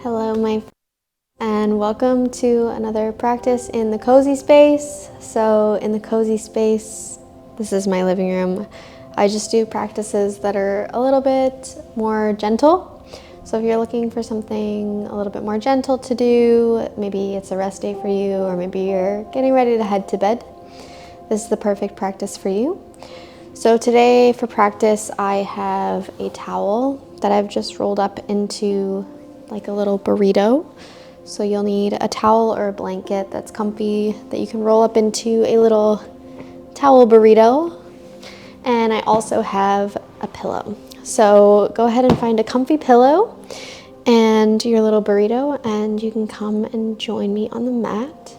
Hello, my friends, and welcome to another practice in the cozy space. So in the cozy space, this is my living room. I just do practices that are a little bit more gentle. So if you're looking for something a little bit more gentle to do, maybe it's a rest day for you, or maybe you're getting ready to head to bed, this is the perfect practice for you. So today for practice, I have a towel that I've just rolled up into like a little burrito. So you'll need a towel or a blanket that's comfy that you can roll up into a little towel burrito. And I also have a pillow. So go ahead and find a comfy pillow and your little burrito, and you can come and join me on the mat.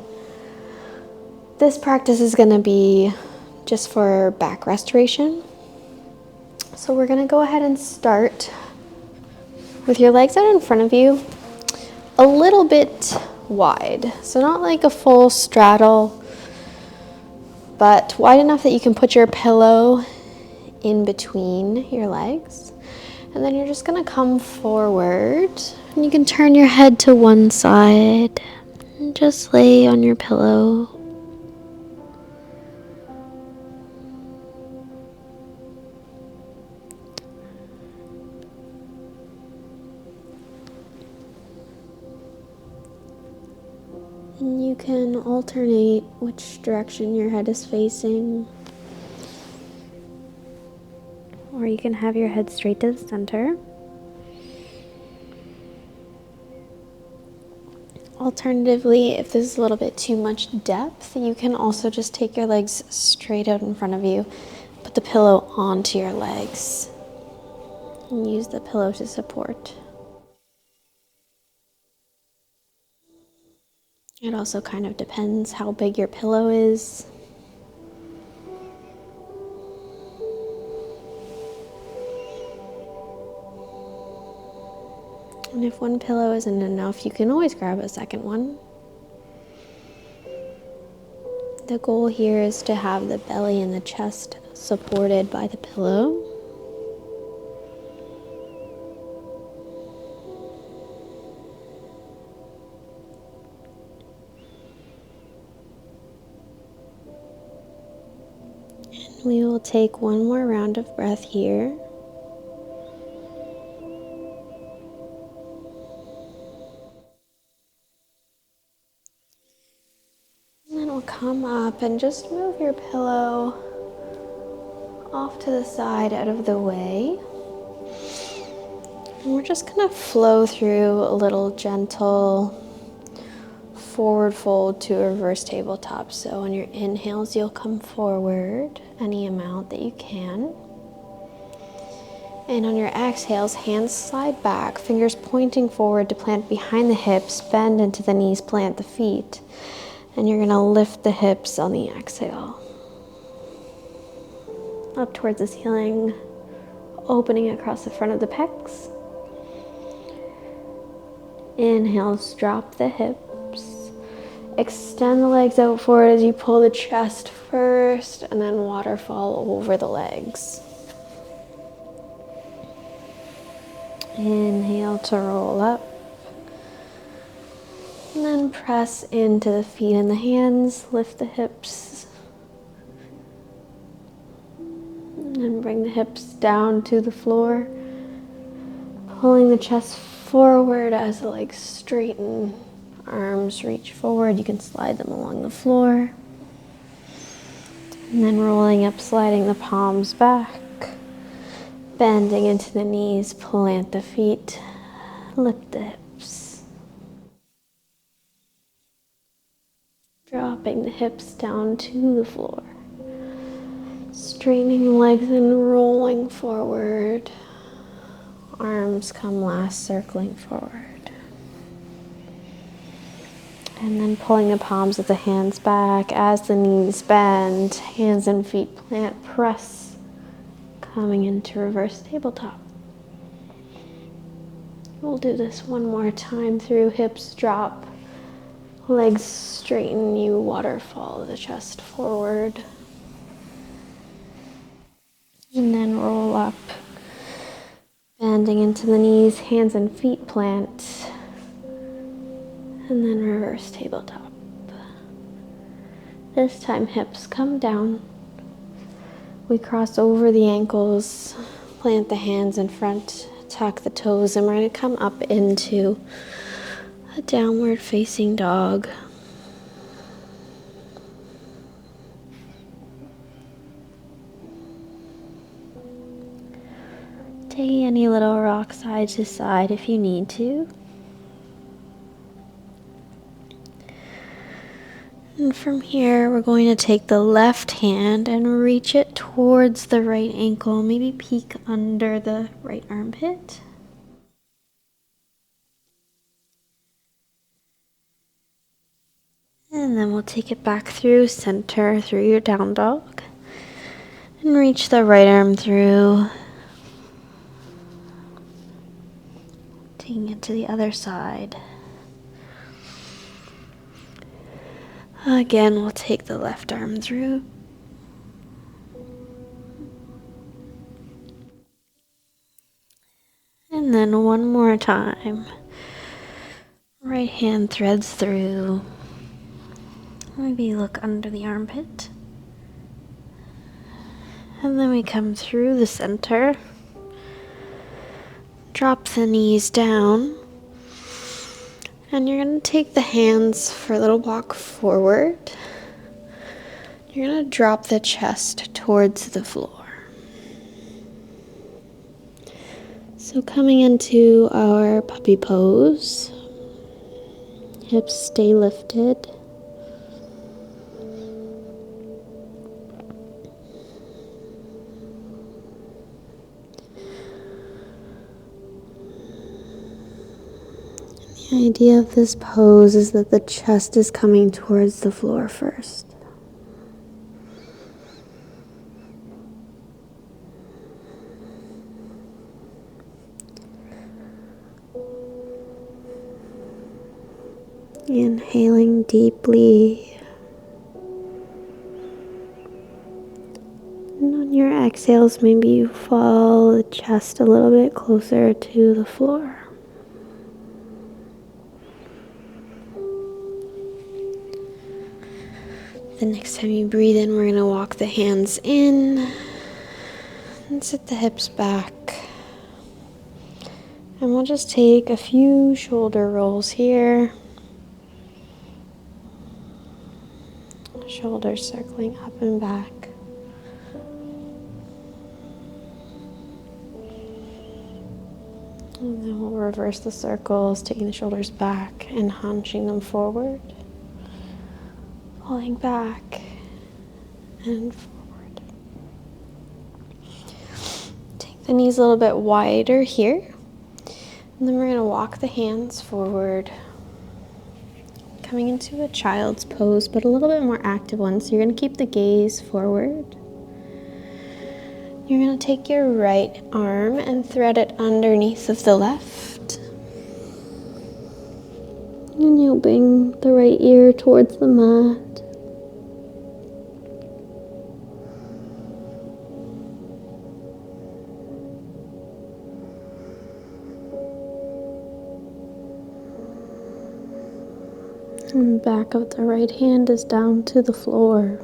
This practice is going to be just for back restoration. So we're going to go ahead and start with your legs out in front of you, a little bit wide. So not like a full straddle, but wide enough that you can put your pillow in between your legs. And then you're just going to come forward, and you can turn your head to one side and just lay on your pillow. And you can alternate which direction your head is facing, or you can have your head straight to the center. Alternatively, if this is a little bit too much depth, you can also just take your legs straight out in front of you, put the pillow onto your legs, and use the pillow to support. It also kind of depends how big your pillow is. And if one pillow isn't enough, you can always grab a second one. The goal here is to have the belly and the chest supported by the pillow. And we will take one more round of breath here. And then we'll come up and just move your pillow off to the side, out of the way. And we're just gonna flow through a little gentle forward fold to a reverse tabletop. So on your inhales, you'll come forward any amount that you can. And on your exhales, hands slide back, fingers pointing forward to plant behind the hips, bend into the knees, plant the feet. And you're gonna lift the hips on the exhale. Up towards the ceiling, opening across the front of the pecs. Inhales, drop the hips. Extend the legs out forward as you pull the chest first, and then waterfall over the legs. Inhale to roll up. And then press into the feet and the hands, lift the hips. And then bring the hips down to the floor. Pulling the chest forward as the legs straighten. Arms reach forward, you can slide them along the floor. And then rolling up, sliding the palms back. Bending into the knees, plant the feet, lift the hips. Dropping the hips down to the floor. Straightening the legs and rolling forward. Arms come last, circling forward. And then pulling the palms of the hands back as the knees bend, hands and feet plant, press, coming into reverse tabletop. We'll do this one more time through hips drop, legs straighten, you waterfall the chest forward. And then roll up, bending into the knees, hands and feet plant. And then reverse tabletop. This time hips come down. We cross over the ankles, plant the hands in front, tuck the toes, and we're going to come up into a downward facing dog. Take any little rock side to side if you need to. And from here, we're going to take the left hand and reach it towards the right ankle, maybe peek under the right armpit. And then we'll take it back through center, through your down dog. And reach the right arm through. Taking it to the other side. Again, we'll take the left arm through. And then one more time. Right hand threads through. Maybe look under the armpit. And then we come through the center. Drop the knees down. And you're going to take the hands for a little walk forward. You're going to drop the chest towards the floor. So coming into our puppy pose. Hips stay lifted. The idea of this pose is that the chest is coming towards the floor first. Inhaling deeply. And on your exhales, maybe you fall the chest a little bit closer to the floor. The next time you breathe in, we're going to walk the hands in and sit the hips back. And we'll just take a few shoulder rolls here. Shoulders circling up and back. And then we'll reverse the circles, taking the shoulders back and hunching them forward. Pulling back and forward. Take the knees a little bit wider here. And then we're going to walk the hands forward. Coming into a child's pose, but a little bit more active one. So you're going to keep the gaze forward. You're going to take your right arm and thread it underneath of the left. And you'll bring the right ear towards the mat. And the back of the right hand is down to the floor.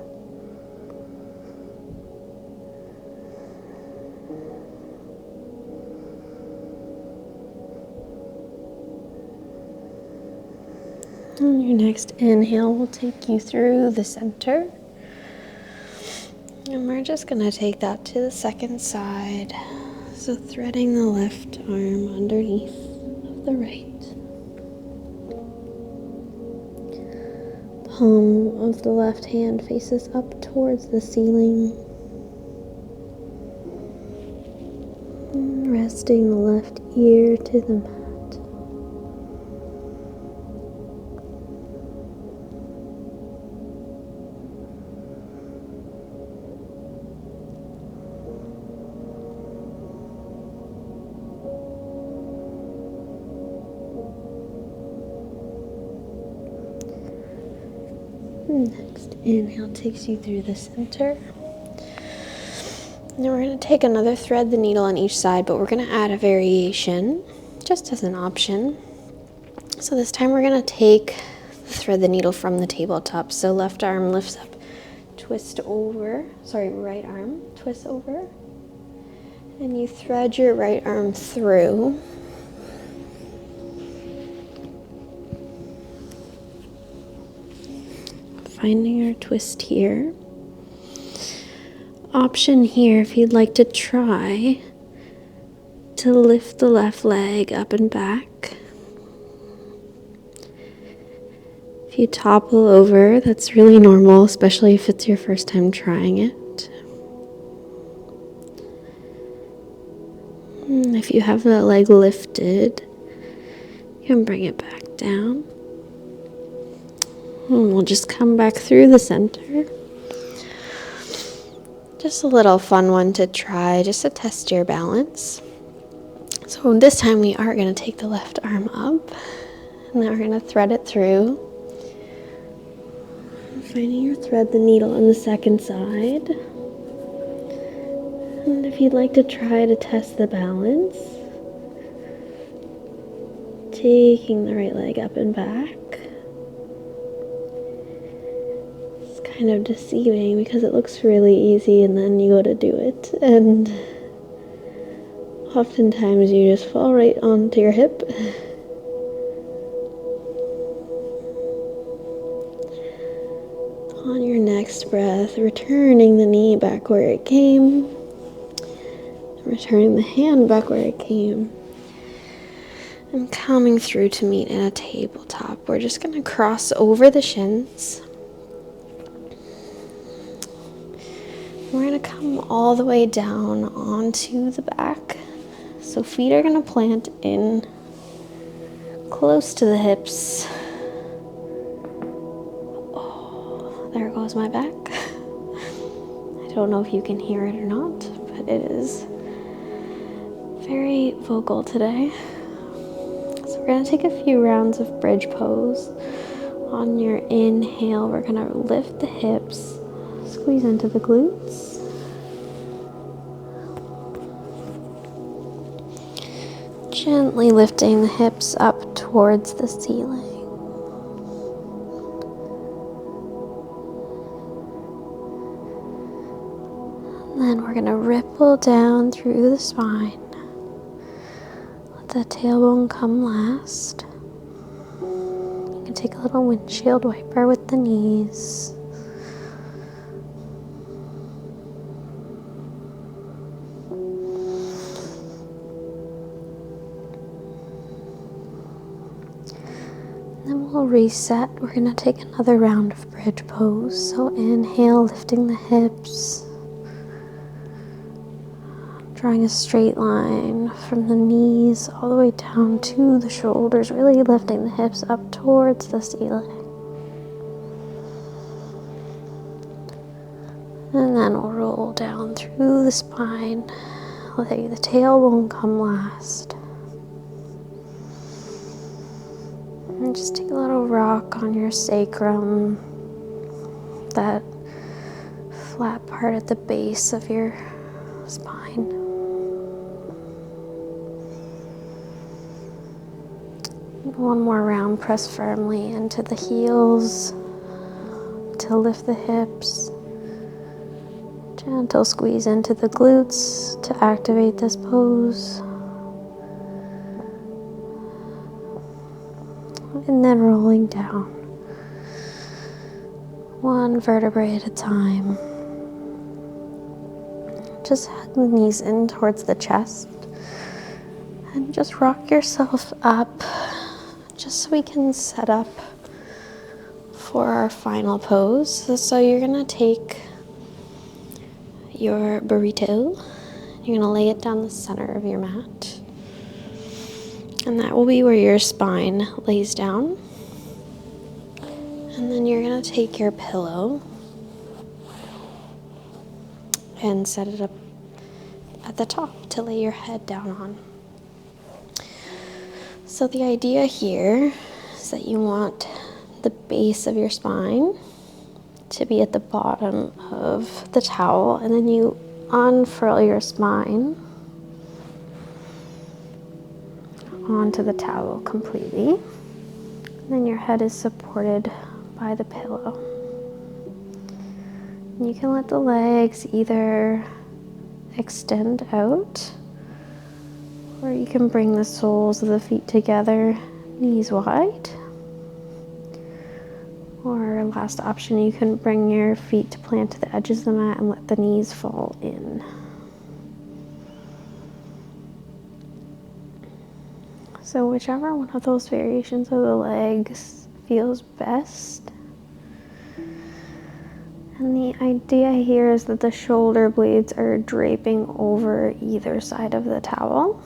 And your next inhale will take you through the center. And we're just going to take that to the second side. So threading the left arm underneath of the right. Palm of the left hand faces up towards the ceiling. And resting the left ear to the mat. Next inhale takes you through the center. Now we're going to take another thread the needle on each side, but we're going to add a variation just as an option. So this time we're gonna thread the needle from the tabletop. So left arm lifts up, twist over, right arm, twist over, and you thread your right arm through. Finding your twist here. Option here, if you'd like to try to lift the left leg up and back. If you topple over, that's really normal, especially if it's your first time trying it. And if you have the leg lifted, you can bring it back down. And we'll just come back through the center. Just a little fun one to try, just to test your balance. So this time we are going to take the left arm up, and then we're going to thread it through. Finding your thread the needle on the second side. And if you'd like to try to test the balance, taking the right leg up and back. It's kind of deceiving because it looks really easy and then you go to do it, and oftentimes you just fall right onto your hip. On your next breath, returning the knee back where it came, returning the hand back where it came, and coming through to meet in a tabletop. We're just going to cross over the shins. We're going to come all the way down onto the back. So feet are going to plant in close to the hips. Oh, there goes my back. I don't know if you can hear it or not, but it is very vocal today. So we're going to take a few rounds of bridge pose. On your inhale, we're going to lift the hips, squeeze into the glutes. Gently lifting the hips up towards the ceiling. And then we're going to ripple down through the spine. Let the tailbone come last. You can take a little windshield wiper with the knees. Then we'll reset. We're going to take another round of bridge pose. So inhale, lifting the hips. Drawing a straight line from the knees all the way down to the shoulders, really lifting the hips up towards the ceiling. And then we'll roll down through the spine, letting the tailbone come last. And just take a little rock on your sacrum, that flat part at the base of your spine. One more round, press firmly into the heels to lift the hips. Gentle squeeze into the glutes to activate this pose. And then rolling down, one vertebrae at a time. Just head the knees in towards the chest and just rock yourself up, just so we can set up for our final pose. So you're gonna take your burrito, you're gonna lay it down the center of your mat. And that will be where your spine lays down. And then you're going to take your pillow and set it up at the top to lay your head down on. So the idea here is that you want the base of your spine to be at the bottom of the towel, and then you unfurl your spine onto the towel completely. And then your head is supported by the pillow. And you can let the legs either extend out, or you can bring the soles of the feet together, knees wide. Or last option, you can bring your feet to plant to the edges of the mat and let the knees fall in. So whichever one of those variations of the legs feels best. And the idea here is that the shoulder blades are draping over either side of the towel.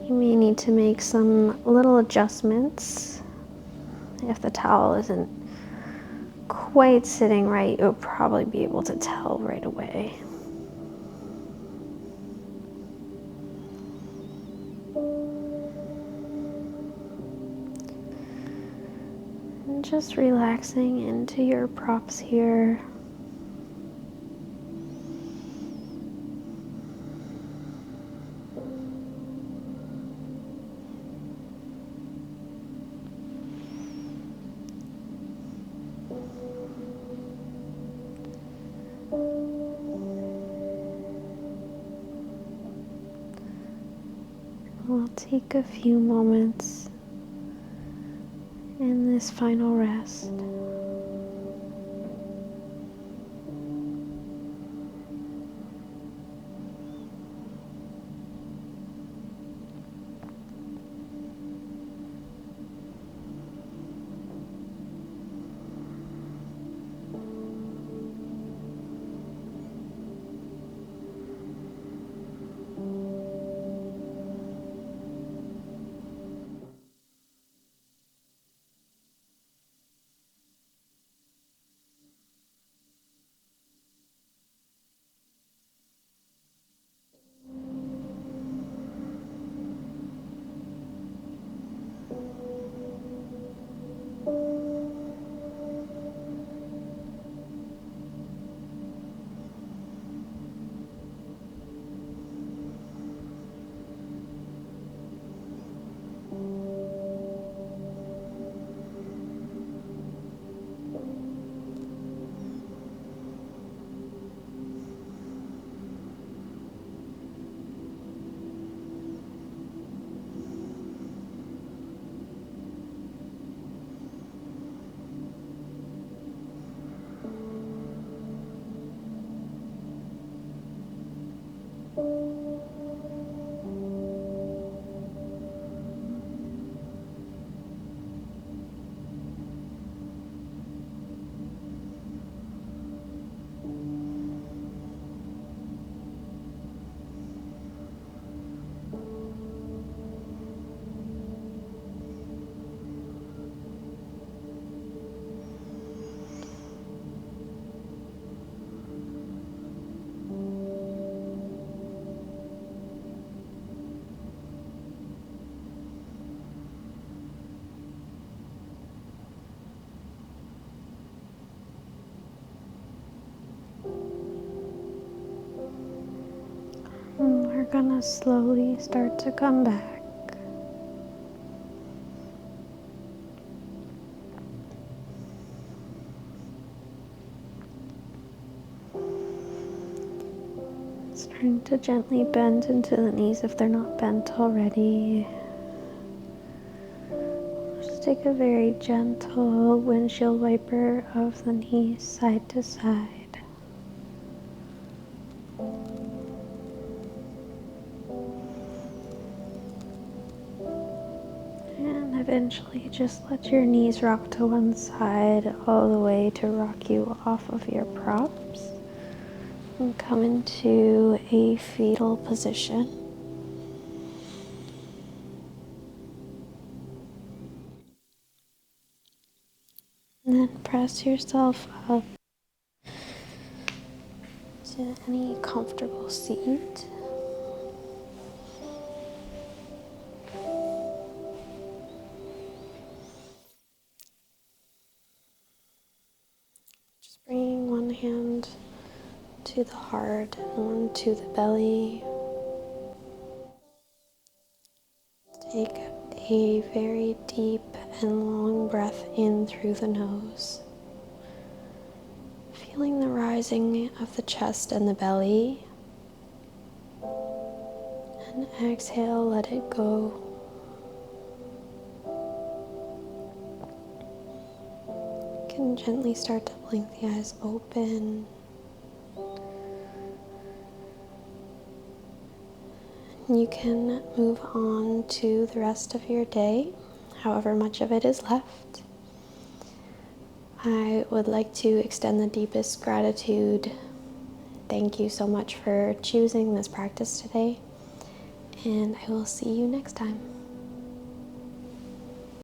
You may need to make some little adjustments. If the towel isn't quite sitting right, you'll probably be able to tell right away. And just relaxing into your props here. We'll take a few moments in this final rest. And we're gonna slowly start to come back. Starting to gently bend into the knees if they're not bent already. Just take a very gentle windshield wiper of the knees side to side. And eventually just let your knees rock to one side all the way to rock you off of your props. And come into a fetal position. And then press yourself up to any comfortable seat. Just bringing one hand to the heart and one to the belly. Take a very deep and long breath in through the nose. Feeling the rising of the chest and the belly. And exhale, let it go. You can gently start to blink the eyes open. You can move on to the rest of your day, however much of it is left. I would like to extend the deepest gratitude. Thank you so much for choosing this practice today, and I will see you next time.